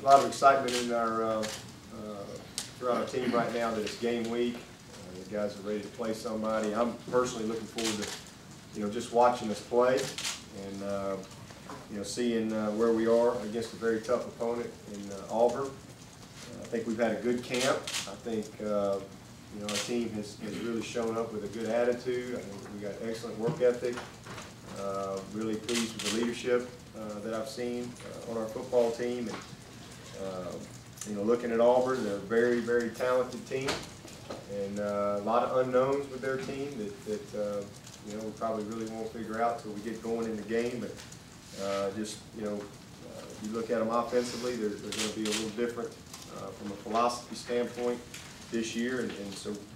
lot of excitement in our throughout our team right now that it's game week. The guys are ready to play somebody. I'm personally looking forward to just watching us play and seeing where we are against a very tough opponent in Auburn. I think we've had a good camp. I think our team has really shown up with a good attitude. I think we got excellent work ethic. Really pleased with the leadership that I've seen on our football team. And looking at Auburn, they're a very, very talented team, and a lot of unknowns with their team that we probably really won't figure out until we get going in the game. But if you look at them offensively, they're going to be a little different from a philosophy standpoint this year.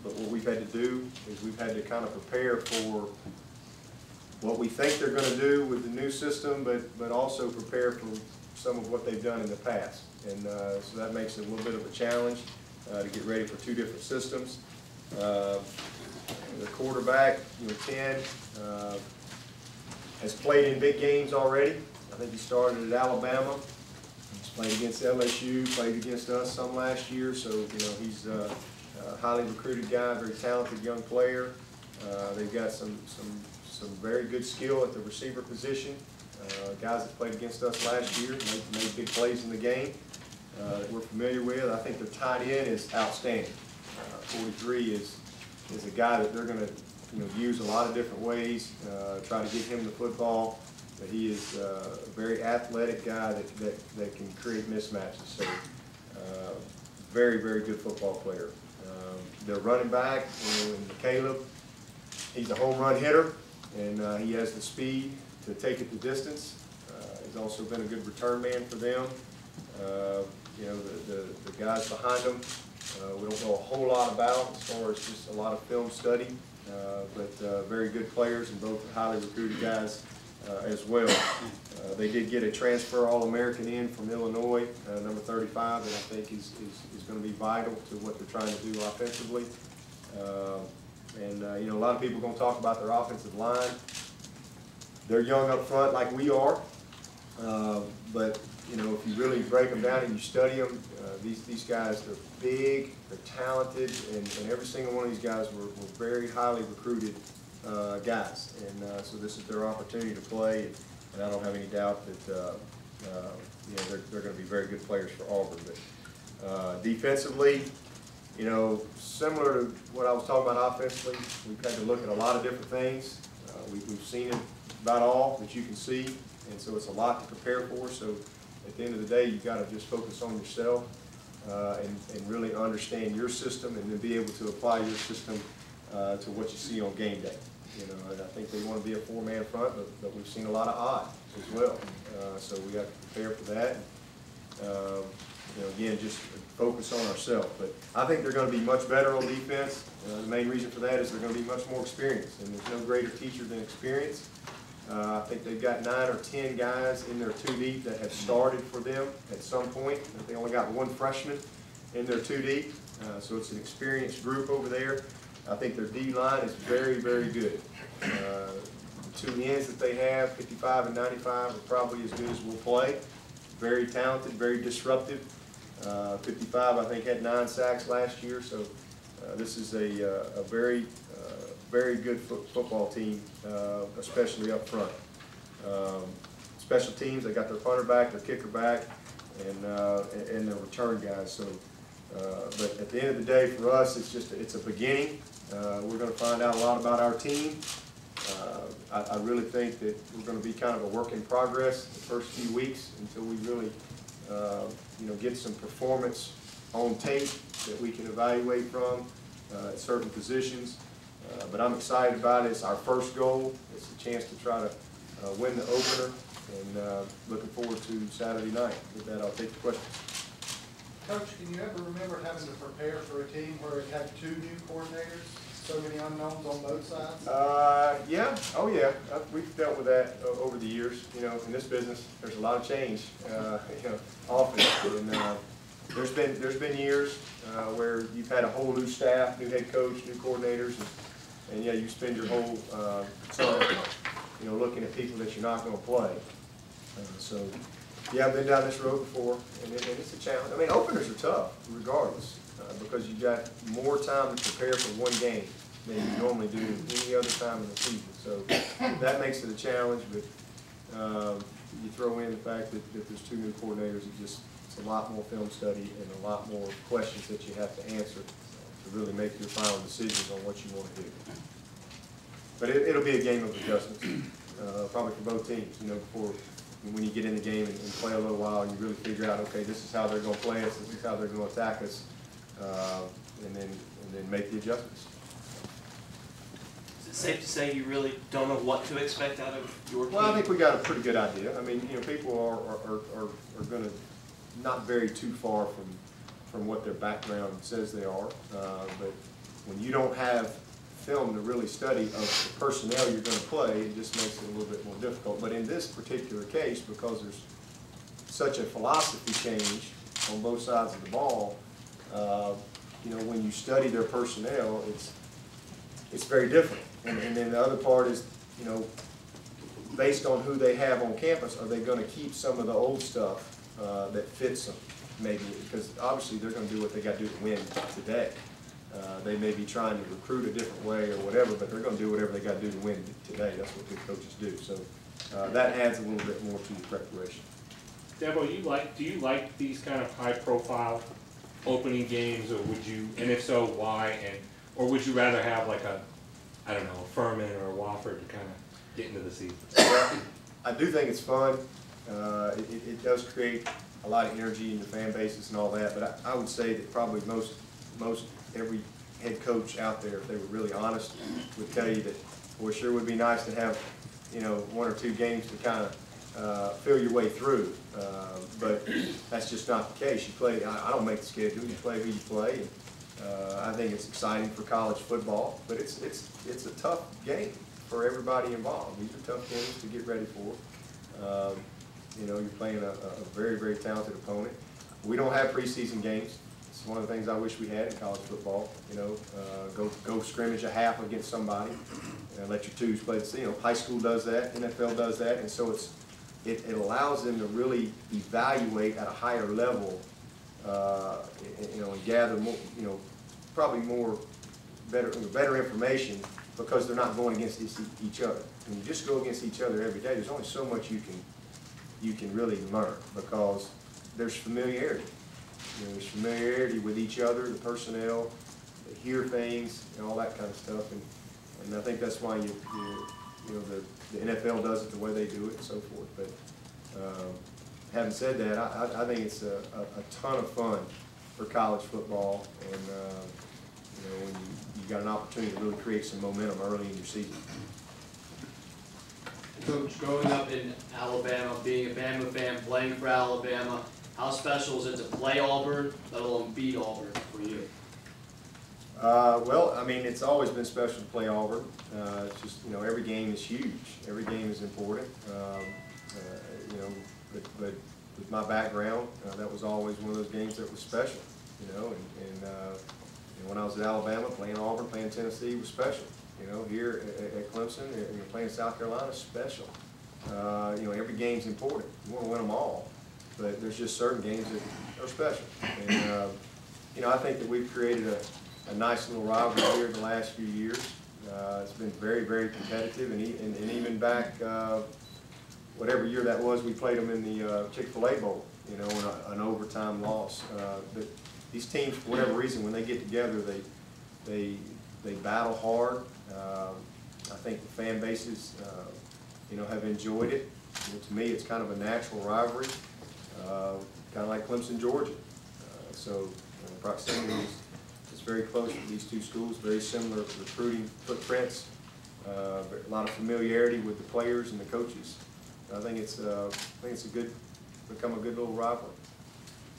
But what we've had to do is we've had to kind of prepare for what we think they're going to do with the new system, but also prepare for some of what they've done in the past. And so that makes it a little bit of a challenge to get ready for two different systems. The quarterback, 10, has played in big games already. I think he started at Alabama. He's played against LSU, played against us some last year. So he's a highly recruited guy, very talented young player. They've got some very good skill at the receiver position. Guys that played against us last year made big plays in the game that we're familiar with. I think their tight end is outstanding. 43 is a guy that they're going to use a lot of different ways, try to get him the football. But he is a very athletic guy that can create mismatches. So very, very good football player. Their running back, Caleb, he's a home run hitter, and he has the speed to take it the distance. He's also been a good return man for them. The guys behind him, we don't know a whole lot about as far as just a lot of film study, but very good players and both highly recruited guys as well. They did get a transfer All-American in from Illinois, number 35, that I think is going to be vital to what they're trying to do offensively. A lot of people are going to talk about their offensive line. They're young up front like we are, but if you really break them down and you study them, these guys, they're big, they're talented, and every single one of these guys were very highly recruited guys. And so this is their opportunity to play, and I don't have any doubt that they're going to be very good players for Auburn. But defensively, similar to what I was talking about offensively, we've had to look at a lot of different things. We've seen it about all that you can see, and so it's a lot to prepare for. So at the end of the day, you've got to just focus on yourself and really understand your system, and then be able to apply your system to what you see on game day. And I think they want to be a four-man front, but we've seen a lot of odd as well. So we got to prepare for that. Again, just focus on ourselves. But I think they're going to be much better on defense. The main reason for that is they're going to be much more experienced, and there's no greater teacher than experience. I think they've got 9 or 10 guys in their 2 deep that have started for them at some point. They only got 1 freshman in their 2 deep, so it's an experienced group over there. I think their D-line is very, very good. The 2 ends that they have, 55 and 95, are probably as good as we'll play. Very talented, very disruptive. 55, I think, had 9 sacks last year, so this is a very, very good football team, especially up front. Special teams, they got their punter back, their kicker back, and their return guys. So, but at the end of the day, for us, it's a beginning. We're going to find out a lot about our team. I really think that we're going to be kind of a work in progress the first few weeks until we really, get some performance on tape that we can evaluate from at certain positions. But I'm excited about it. It's our first goal. It's a chance to try to win the opener, and looking forward to Saturday night. With that, I'll take the questions. Coach, can you ever remember having to prepare for a team where it had 2 new coordinators, so many unknowns on both sides? Yeah. Oh, yeah. We've dealt with that over the years. In this business, there's a lot of change, often. And there's been years where you've had a whole new staff, new head coach, new coordinators, and yeah, you spend your whole summer, looking at people that you're not going to play. So Yeah, I've been down this road before, and it's a challenge. I mean, openers are tough, regardless, because you got more time to prepare for one game than you normally do any other time in the season. So that makes it a challenge, but you throw in the fact that there's two new coordinators, it's a lot more film study and a lot more questions that you have to answer to really make your final decisions on what you want to do. But it'll be a game of adjustments, probably for both teams, you know, before when you get in the game and play a little while, and you really figure out, okay, this is how they're going to play us, this is how they're going to attack us, and then make the adjustments. Is it safe to say you really don't know what to expect out of your team? Well, I think we got a pretty good idea. I mean, you know, people are going to not vary too far from what their background says they are, but when you don't have film to really study of the personnel you're going to play, it just makes it a little bit more difficult. But in this particular case, because there's such a philosophy change on both sides of the ball, you know, when you study their personnel, it's very different. And then the other part is, you know, based on who they have on campus, are they going to keep some of the old stuff that fits them? Maybe, because obviously they're going to do what they got to do to win today. They may be trying to recruit a different way or whatever, but they're going to do whatever they got to do to win today. That's what good coaches do. So that adds a little bit more to the preparation. Dabo, do you like these kind of high-profile opening games, or would you, and if so, why? Or would you rather have like a, I don't know, a Furman or a Wofford to kind of get into the season? I do think it's fun. It does create a lot of energy in the fan bases and all that, but I would say that probably most every head coach out there, if they were really honest, would tell you that, well, sure would be nice to have, you know, one or two games to kind of fill your way through, but that's just not the case. You play, I don't make the schedule, you play who you play, and I think it's exciting for college football, but it's a tough game for everybody involved. These are tough games to get ready for. You know, you're playing a very, very talented opponent. We don't have preseason games. It's one of the things I wish we had in college football. You know, go scrimmage a half against somebody and let your twos play. You know, high school does that, NFL does that, and so it allows them to really evaluate at a higher level. You know, and gather more, you know, probably better information, because they're not going against each other. When you just go against each other every day, there's only so much you can really learn, because there's familiarity. You know, there's familiarity with each other, the personnel, they hear things, and all that kind of stuff. And I think that's why you know the NFL does it the way they do it and so forth. But having said that, I think it's a ton of fun for college football, and you know, when you got an opportunity to really create some momentum early in your season. Coach, growing up in Alabama, being a Bama fan, playing for Alabama, how special is it to play Auburn, let alone beat Auburn for you? Well, I mean, it's always been special to play Auburn. It's just, you know, every game is huge. Every game is important. You know, but with my background, that was always one of those games that was special. You know, and when I was at Alabama, playing Auburn, playing Tennessee was special. You know, here at Clemson, and you're playing South Carolina, special. You know, every game's important. You want to win them all, but there's just certain games that are special. And you know, I think that we've created a nice little rivalry here in the last few years. It's been very, very competitive, and even back whatever year that was, we played them in the Chick-fil-A Bowl. You know, in an overtime loss. But these teams, for whatever reason, when they get together, they battle hard. I think the fan bases, you know, have enjoyed it. And to me, it's kind of a natural rivalry, kind of like Clemson, Georgia. So you know, proximity is very close to these two schools, very similar recruiting footprints, a lot of familiarity with the players and the coaches. I think it's become a good little rivalry.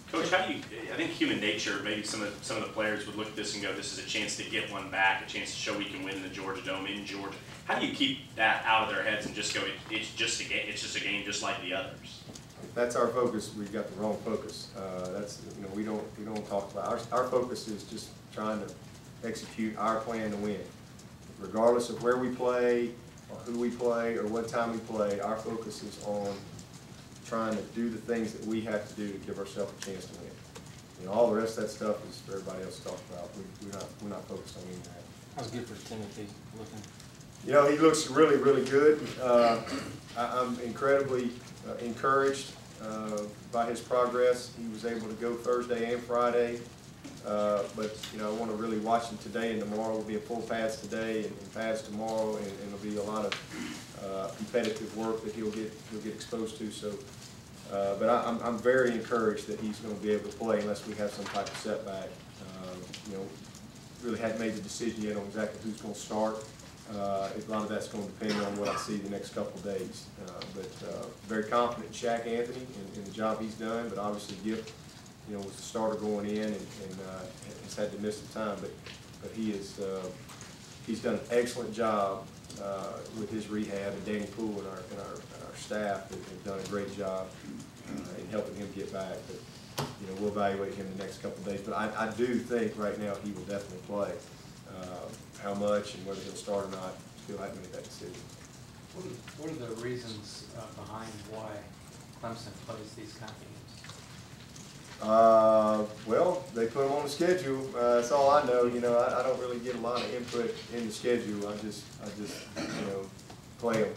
Coach, how do you? I think human nature. Maybe some of the players would look at this and go, "This is a chance to get one back, a chance to show we can win in the Georgia Dome in Georgia." How do you keep that out of their heads and just go, "It's just a game. It's just a game, just like the others"? If that's our focus, we've got the wrong focus. That's, you know, we don't talk about our focus is just trying to execute our plan to win, regardless of where we play or who we play or what time we play. Our focus is on trying to do the things that we have to do to give ourselves a chance to win. You know, all the rest of that stuff is for everybody else to talk about. We're not focused on any of that. How's Gifford Timothy looking? You know, he looks really, really good. I'm incredibly encouraged by his progress. He was able to go Thursday and Friday, but you know, I want to really watch him today and tomorrow. Will be a full pads today and pads tomorrow, and it'll be a lot of competitive work that he'll get exposed to. So, but I'm very encouraged that he's going to be able to play unless we have some type of setback. You know, really hadn't made the decision yet on exactly who's going to start. A lot of that's going to depend on what I see the next couple of days. But very confident in Shaq Anthony and the job he's done. But obviously, Gift, you know, was the starter going in and has had to miss some time. But he's done an excellent job with his rehab, and Danny Poole and our staff have done a great job in helping him get back. But you know, we'll evaluate him the next couple of days. But I do think right now he will definitely play. How much and whether he'll start or not, still haven't made that decision. What are the reasons behind why Clemson plays these kind of games? Well, they put them on the schedule. That's all I know. You know, I don't really get a lot of input in the schedule. I just you know, play them.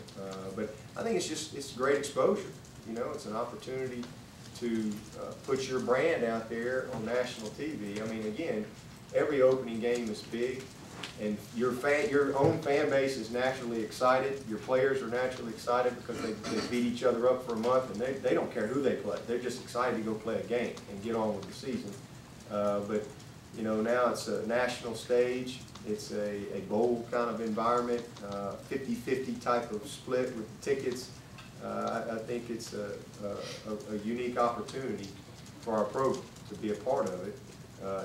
But I think it's great exposure. You know, it's an opportunity to put your brand out there on national TV. I mean, again, every opening game is big, and your own fan base is naturally excited. Your players are naturally excited because they beat each other up for a month, and they don't care who they play. They're just excited to go play a game and get on with the season. But you know, now it's a national stage. It's a bowl kind of environment, 50-50 type of split with tickets. I think it's a unique opportunity for our program to be a part of it.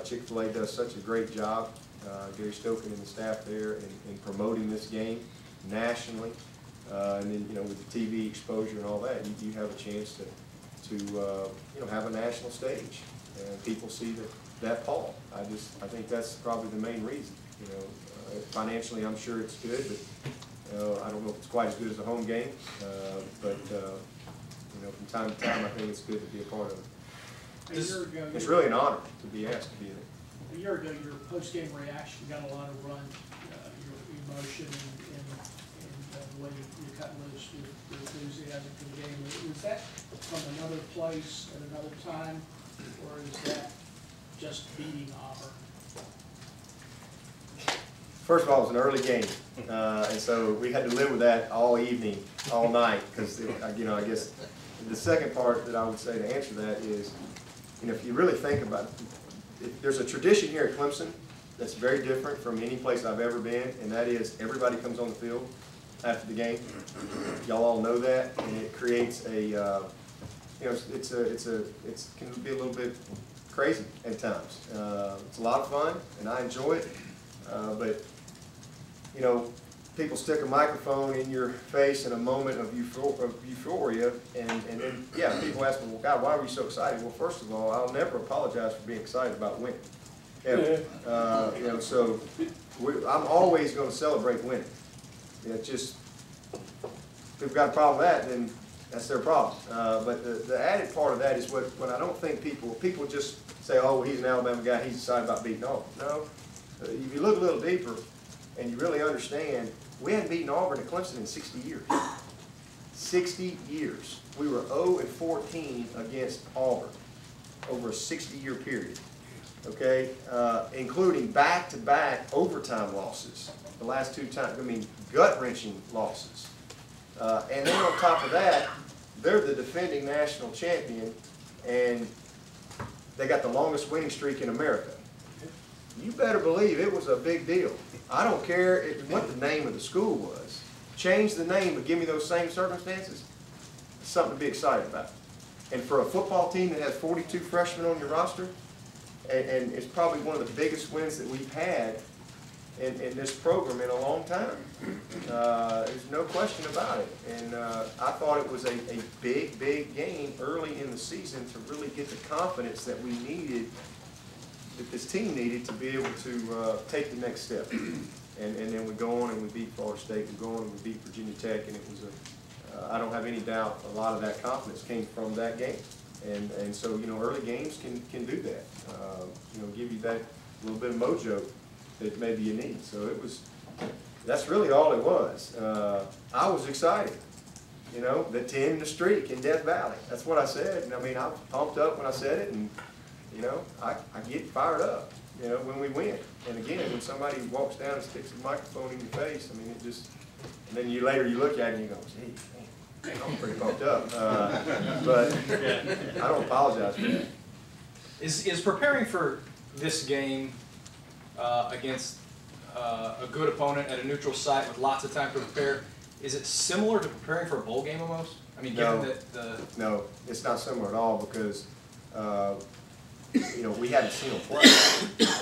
Chick-fil-A does such a great job, Gary Stokin and the staff there, in promoting this game nationally. And then, you know, with the TV exposure and all that, you have a chance to you know, have a national stage, and people see that Paul. I think that's probably the main reason. You know, financially, I'm sure it's good, but I don't know if it's quite as good as a home game. But you know, from time to time, I think it's good to be a part of it. It's really an honor to be asked to be there. A year ago, your post-game reaction got a lot of run, your emotion and the way you cut loose your enthusiasm for the game. Was that from another place at another time, or is that just beating Auburn? First of all, it was an early game, and so we had to live with that all evening, all night, because, you know, I guess the second part that I would say to answer that is, you know, if you really think about it, there's a tradition here at Clemson that's very different from any place I've ever been, and that is everybody comes on the field after the game. Y'all all know that, and it creates a, you know, it can be a little bit crazy at times. It's a lot of fun, and I enjoy it, but you know, people stick a microphone in your face in a moment of euphoria, and then, yeah, people ask me, well, God, why were you so excited? Well, first of all, I'll never apologize for being excited about winning, ever. You know, so I'm always going to celebrate winning. It's just, if they've got a problem with that, then that's their problem. But the added part of that is what I don't think people just say, oh, well, he's an Alabama guy, he's excited about beating Auburn. No, if you look a little deeper and you really understand, we hadn't beaten Auburn at Clemson in 60 years. 60 years. We were 0-14 against Auburn over a 60-year period, okay? Including back-to-back overtime losses. The last two times, I mean, gut-wrenching losses. And then on top of that, they're the defending national champion, and they got the longest winning streak in America. You better believe it was a big deal. I don't care what the name of the school was. Change the name, but give me those same circumstances. It's something to be excited about. And for a football team that has 42 freshmen on your roster, and it's probably one of the biggest wins that we've had in this program in a long time. There's no question about it. And I thought it was a big, big game early in the season to really get the confidence that we needed, that this team needed, to be able to take the next step. And then we go on and we beat Florida State, we go on and we beat Virginia Tech, and it was I don't have any doubt a lot of that confidence came from that game. And so, you know, early games can do that. You know, give you that little bit of mojo that maybe you need. So that's really all it was. I was excited, you know, to end the streak in Death Valley. That's what I said. And I mean, I was pumped up when I said it, and, you know, I get fired up, you know, when we win. And again, when somebody walks down and sticks a microphone in your face, I mean, it just, and then later you look at it and you go, gee, man, I'm pretty pumped up. But I don't apologize for that. Is preparing for this game against a good opponent at a neutral site with lots of time to prepare, is it similar to preparing for a bowl game almost? I mean, given that No, it's not similar at all because, you know, we hadn't seen them play.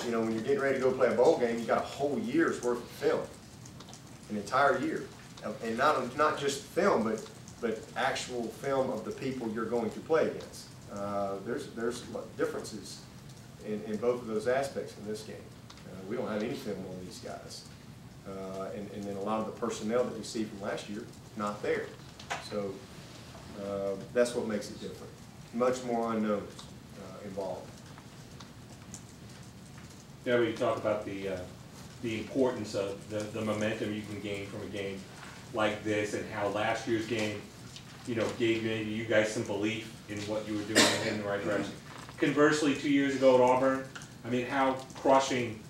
You know, when you're getting ready to go play a bowl game, you got a whole year's worth of film, an entire year, and not just film, but actual film of the people you're going to play against. There's differences in both of those aspects in this game. We don't have any film on these guys, and then a lot of the personnel that we see from last year not there. So that's what makes it different. Much more unknowns involved. Yeah, we talk about the importance of the momentum you can gain from a game like this, and how last year's game, you know, gave you guys some belief in what you were doing in the right direction. Conversely, 2 years ago at Auburn, I mean, how crushing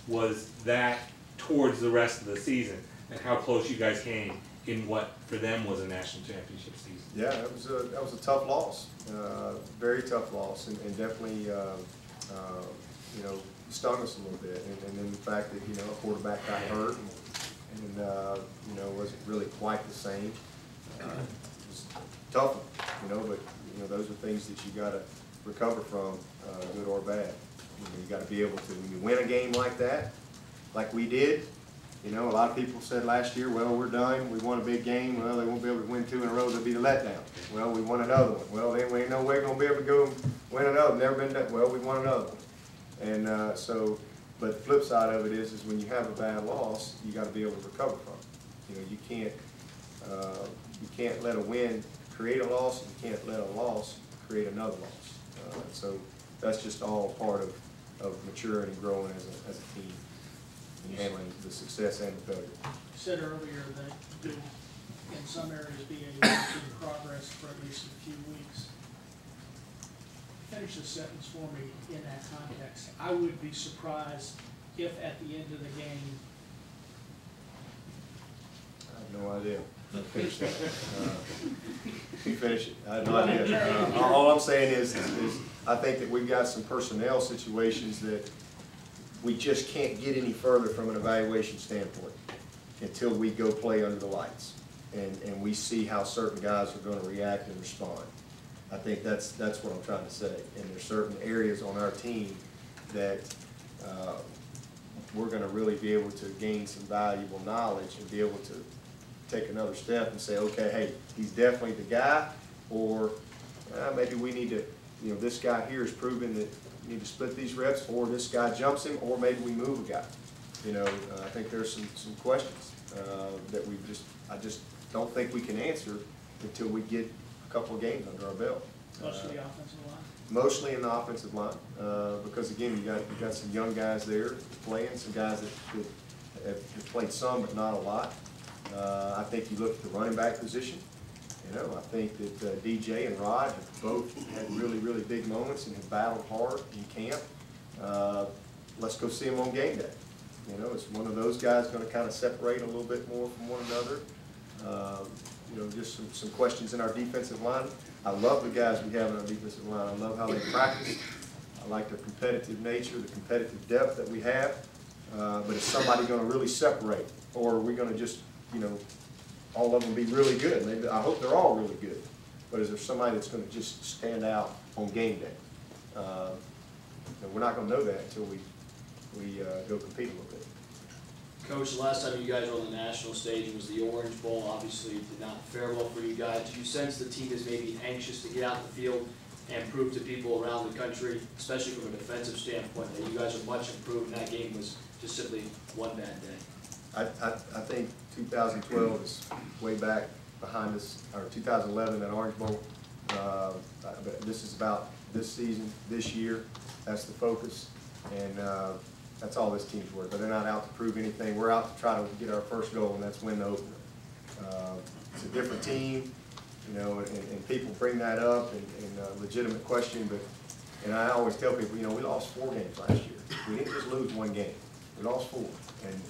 was that towards the rest of the season, and how close you guys came in what for them was a national championship season? Yeah, that was a tough loss, very tough loss, and definitely you know, stung us a little bit, and then the fact that, you know, a quarterback got hurt, and you know, wasn't really quite the same. It was tough, you know, but you know, those are things that you got to recover from, good or bad. You got to be able to, when you win a game like that, like we did. You know, a lot of people said last year, well, we're done, we won a big game, well, they won't be able to win 2 in a row, there'll be the letdown. Well, we won another one. Well, then we ain't no way gonna be able to go win another, never been done. Well, we won another one. And but the flip side of it is when you have a bad loss, you gotta be able to recover from it. You know, you can't let a win create a loss, and you can't let a loss create another loss. So that's just all part of maturing and growing as a team, and handling the success and the failure. You said earlier that you'll, in some areas, be able to see progress for at least a few weeks. Finish the sentence for me in that context. I would be surprised if at the end of the game. I have no idea. Finish that. You finish it. I have no idea. All I'm saying is I think that we've got some personnel situations that we just can't get any further from an evaluation standpoint until we go play under the lights and we see how certain guys are going to react and respond. I think that's what I'm trying to say. And there's certain areas on our team that we're going to really be able to gain some valuable knowledge and be able to take another step and say, okay, hey, he's definitely the guy, or maybe we need to, you know, this guy here has proven that you need to split these reps, or this guy jumps him, or maybe we move a guy. You know, I think there's some questions that I just don't think we can answer until we get a couple of games under our belt. Mostly the offensive line? Mostly in the offensive line, because again, you got some young guys there playing, some guys that have played some but not a lot. I think you look at the running back position. You know, I think that DJ and Rod have both had really, really big moments and have battled hard in camp. Let's go see them on game day. You know, is one of those guys going to kind of separate a little bit more from one another? You know, just some questions in our defensive line. I love the guys we have in our defensive line. I love how they practice. I like their competitive nature, the competitive depth that we have. But is somebody going to really separate, or are we going to just, you know, all of them be really good? Maybe, I hope they're all really good. But is there somebody that's going to just stand out on game day? And we're not going to know that until we go compete a little bit. Coach, the last time you guys were on the national stage was the Orange Bowl. Obviously, it did not fare well for you guys. Do you sense the team is maybe anxious to get out in the field and prove to people around the country, especially from a defensive standpoint, that you guys are much improved and that game was just simply one bad day? I think 2012 is way back behind us, our 2011 at Orange Bowl. But this is about this season, this year. That's the focus, and that's all this team's worth. But they're not out to prove anything. We're out to try to get our first goal, and that's win the opener. It's a different team, you know, and people bring that up and a legitimate question. But and I always tell people, you know, we lost 4 games last year. We didn't just lose 1 game. We lost 4,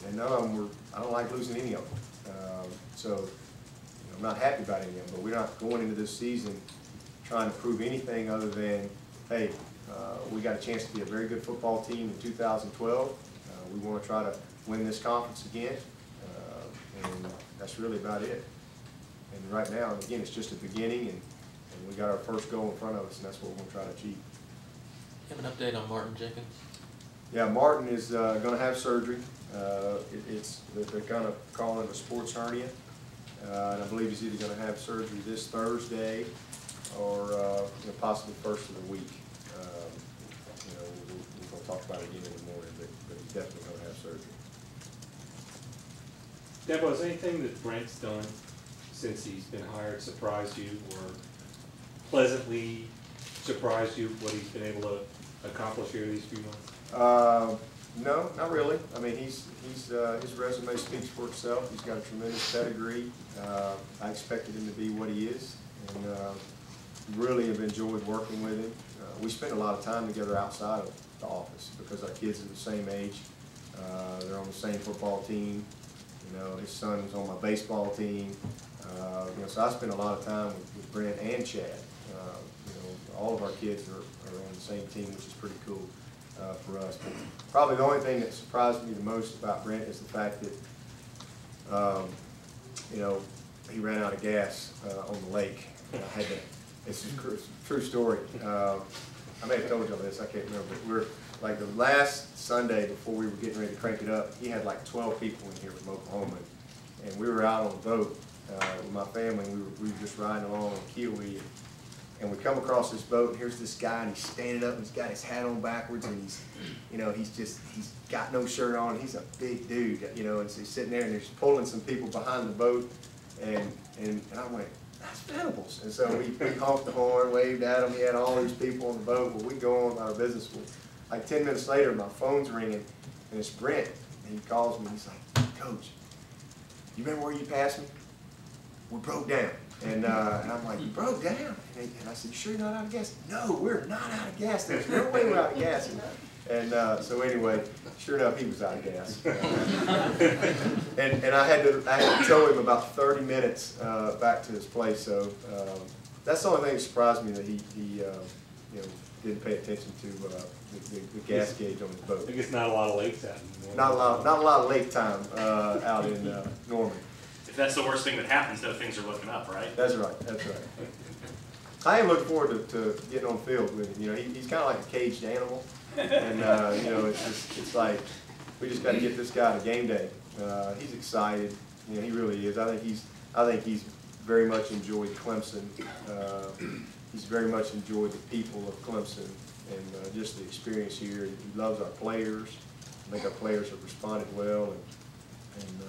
and none of them were. I don't like losing any of them. So you know, I'm not happy about any of them. But we're not going into this season trying to prove anything other than, hey, we got a chance to be a very good football team in 2012. We want to try to win this conference again, and that's really about it. And right now, again, it's just a beginning, and we got our first goal in front of us, and that's what we're going to try to achieve. You have an update on Martin Jenkins? Yeah, Martin is going to have surgery. They're going to call it a sports hernia, and I believe he's either going to have surgery this Thursday or you know, possibly first of the week. You know, we're going to talk about it again in the morning, but he's definitely going to have surgery. Dabo, has anything that Brent's done since he's been hired surprised you, or pleasantly surprised you, what he's been able to accomplish here these few months? No, not really. I mean, his resume speaks for itself. He's got a tremendous pedigree. I expected him to be what he is, and really have enjoyed working with him. We spend a lot of time together outside of the office because our kids are the same age. They're on the same football team. You know, his son was on my baseball team. You know, so I spend a lot of time with Brent and Chad. You know, all of our kids are on the same team, which is pretty cool for us. But probably the only thing that surprised me the most about Brent is the fact that, you know, he ran out of gas on the lake. I had to, it's a true story. I may have told y'all this, I can't remember, but we're like the last Sunday before we were getting ready to crank it up, he had like 12 people in here from Oklahoma, and we were out on the boat with my family, and we were just riding along on Kiwi, and we come across this boat, and here's this guy, and he's standing up, and he's got his hat on backwards, and he's, you know, he's got no shirt on, he's a big dude, you know, and so he's sitting there, and he's pulling some people behind the boat, and I went, that's Venables. And so we honked the horn, waved at him. He had all these people on the boat. Well, we go on with our business. Well, like 10 minutes later, my phone's ringing, and it's Brent. And he calls me, and he's like, Coach, you remember where you passed me? We broke down. And I'm like, you broke down? And I said, you sure you're not out of gas? No, we're not out of gas. There's no way we're out of gas. And so anyway, sure enough, he was out of gas. And I had to tow him about 30 minutes back to his place. So that's the only thing that surprised me, that he you know, didn't pay attention to the gas gauge on his boat. I guess not a lot of lakes out in Not a lot of lake time out in Norman. If that's the worst thing that happens, though, things are looking up, right? That's right. That's right. I am looking forward to getting on the field with him. You know, he's kind of like a caged animal. And you know, it's like we just got to get this guy to game day. He's excited. You know, he really is. I think he's very much enjoyed Clemson. He's very much enjoyed the people of Clemson and just the experience here. He loves our players. I think our players have responded well, and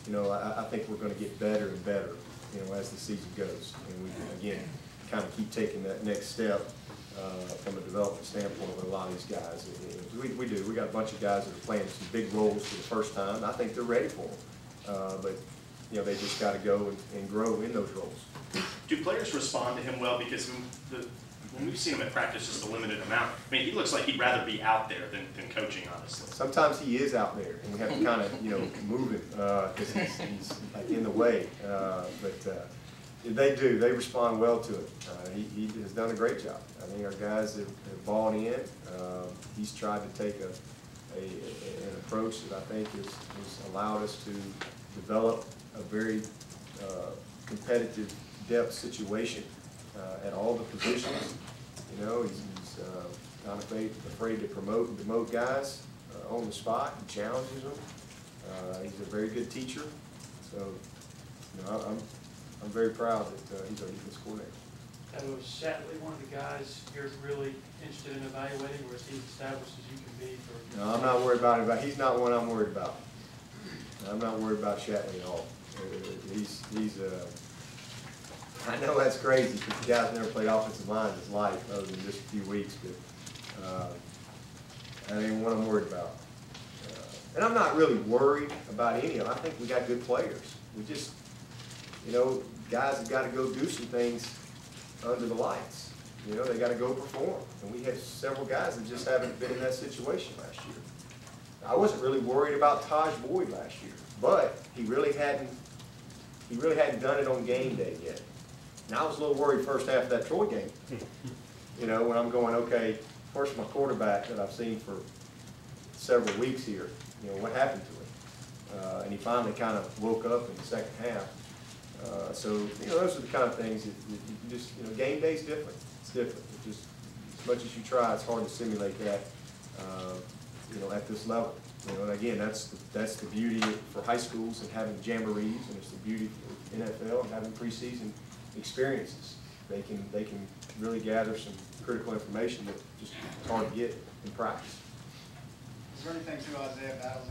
you know, I think we're going to get better and better, you know, as the season goes, and we can again kind of keep taking that next step. From a development standpoint with a lot of these guys. We do. We got a bunch of guys that are playing some big roles for the first time. And I think they're ready for them. But, you know, they just got to go and grow in those roles. Do players respond to him well? Because when we've seen him at practice just a limited amount, I mean, he looks like he'd rather be out there than coaching, honestly. Sometimes he is out there, and we have to kind of, you know, move him because he's like in the way. But they do. They respond well to it. He has done a great job. I think our guys have bought in. He's tried to take an approach that I think has allowed us to develop a very competitive depth situation at all the positions. You know, he's not afraid to promote and demote guys on the spot. He challenges them. He's a very good teacher. So, you know, I'm very proud that he's our defense coordinator. Was Shatley one of the guys you're really interested in evaluating, or is he established as you can be for? No, I'm not worried about him. He's not one I'm worried about. I'm not worried about Shatley at all. I know that's crazy, because the guy's never played offensive line in his life, other than just a few weeks, but that ain't what I'm worried about. And I'm not really worried about any of them. I think we got good players. We just, you know, guys have got to go do some things under the lights. You know, they got to go perform. And we had several guys that just haven't been in that situation last year. I wasn't really worried about Taj Boyd last year, but he really hadn't done it on game day yet. And I was a little worried first half of that Troy game. You know, when I'm going, okay, first my quarterback that I've seen for several weeks here, you know, what happened to him? And he finally kind of woke up in the second half. So, you know, those are the kind of things that you just, you know, game day's different. It's different. It's just, as much as you try, it's hard to simulate that, you know, at this level. You know, and again, that's the beauty for high schools and having jamborees, and it's the beauty for NFL and having preseason experiences. They can really gather some critical information that just is hard to get in practice. Is there anything to Isaiah Battle's